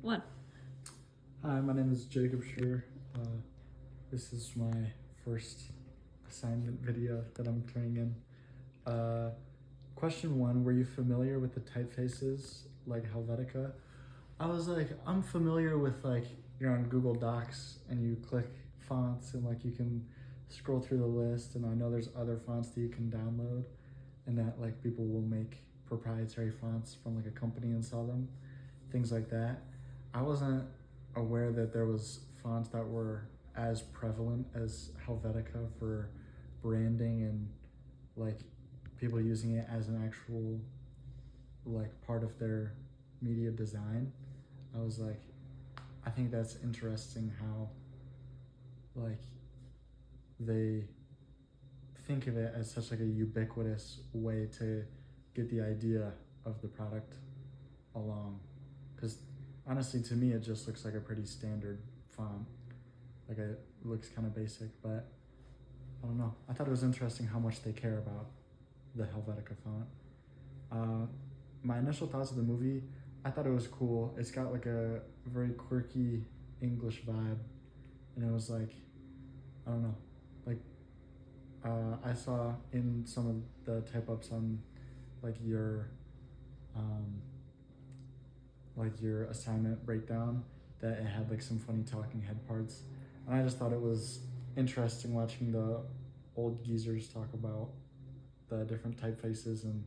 one. Hi, my name is Jacob Schur. This is my first assignment video that I'm turning in. Question one, were you familiar with the typefaces like Helvetica? I was like, I'm familiar with you're on Google Docs and you click fonts and you can scroll through the list, and I know there's other fonts that you can download and that people will make proprietary fonts from a company and sell them, things like that. I wasn't aware that there was fonts that were as prevalent as Helvetica for branding and people using it as an actual part of their media design. I was like, I think that's interesting how they think of it as such a ubiquitous way to get the idea of the product along. Because honestly, to me, it just looks like a pretty standard font. It looks kind of basic, but I don't know. I thought it was interesting how much they care about the Helvetica font. My initial thoughts of the movie, I thought it was cool. It's got a very quirky English vibe, and it was I don't know, I saw in some of the type-ups on your assignment breakdown that it had some funny talking head parts, and I just thought it was interesting watching the old geezers talk about the different typefaces and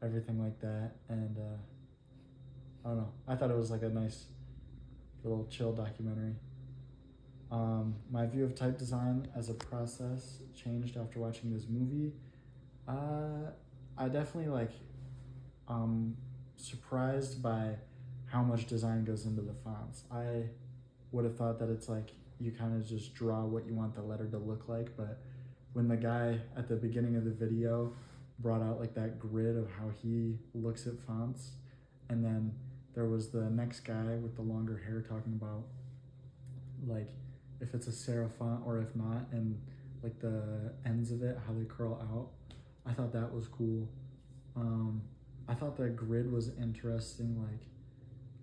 everything like that. And I don't know, I thought it was a nice little chill documentary. My view of type design as a process changed after watching this movie. I definitely surprised by how much design goes into the fonts. I would have thought that it's you kind of just draw what you want the letter to look like, but when the guy at the beginning of the video brought out that grid of how he looks at fonts, and then there was the next guy with the longer hair talking about if it's a serif font or if not, and the ends of it, how they curl out. I thought that was cool. I thought the grid was interesting,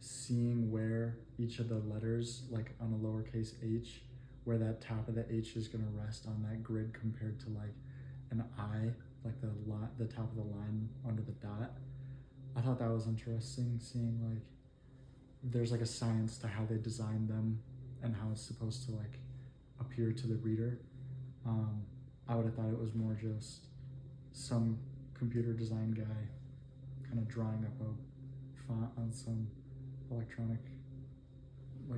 seeing where each of the letters, on a lowercase h, where that top of the H is gonna rest on that grid compared to an I, the top of the line under the dot. I thought that was interesting, seeing there's a science to how they designed them and how it's supposed to appear to the reader. I would have thought it was more just some computer design guy kind of drawing up a font on some electronic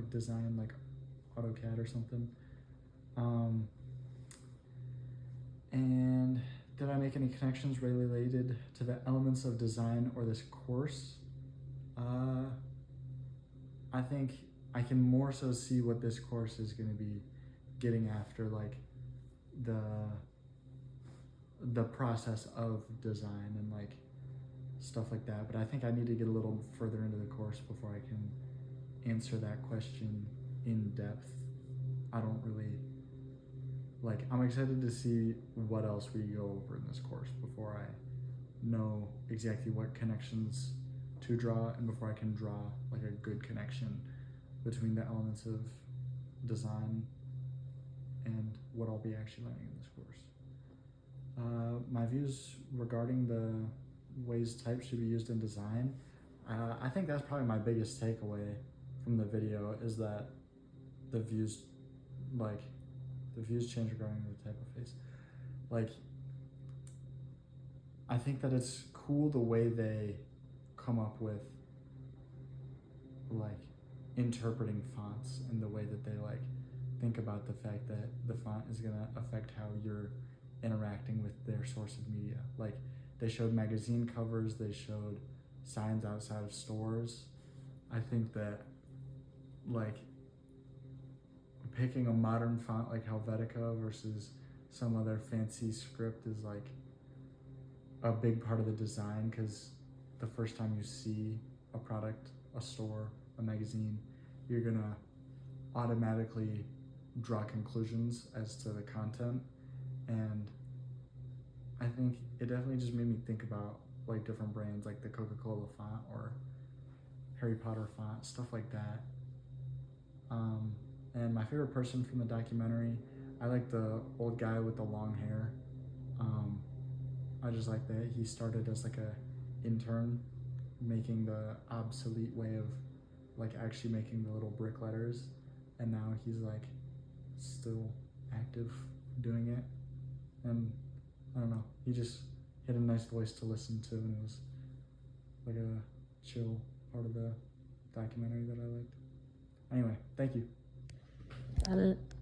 design AutoCAD or something. And did I make any connections related to the elements of design or this course? I think I can more so see what this course is going to be getting after, the process of design and stuff like that. But I think I need to get a little further into the course before I can answer that question in depth. I don't really I'm excited to see what else we go over in this course before I know exactly what connections to draw and before I can draw a good connection between the elements of design and what I'll be actually learning in this course. My views regarding the ways type should be used in design, I think that's probably my biggest takeaway from the video, is that the views change regarding the typeface. I think that it's cool the way they come up with interpreting fonts and the way that they think about the fact that the font is gonna affect how you're interacting with their source of media. They showed magazine covers, they showed signs outside of stores. I think that picking a modern font like Helvetica versus some other fancy script is a big part of the design, because the first time you see a product, a store, a magazine, you're gonna automatically draw conclusions as to the content. And I think it definitely just made me think about different brands, the Coca-Cola font or Harry Potter font, stuff like that. And my favorite person from the documentary, I like the old guy with the long hair. I just like that he started as like a intern, making the obsolete way of like actually making the little brick letters, and now he's like still active doing it. And I don't know, he just had a nice voice to listen to, and it was like a chill part of the documentary that I liked. Anyway, thank you. Got it.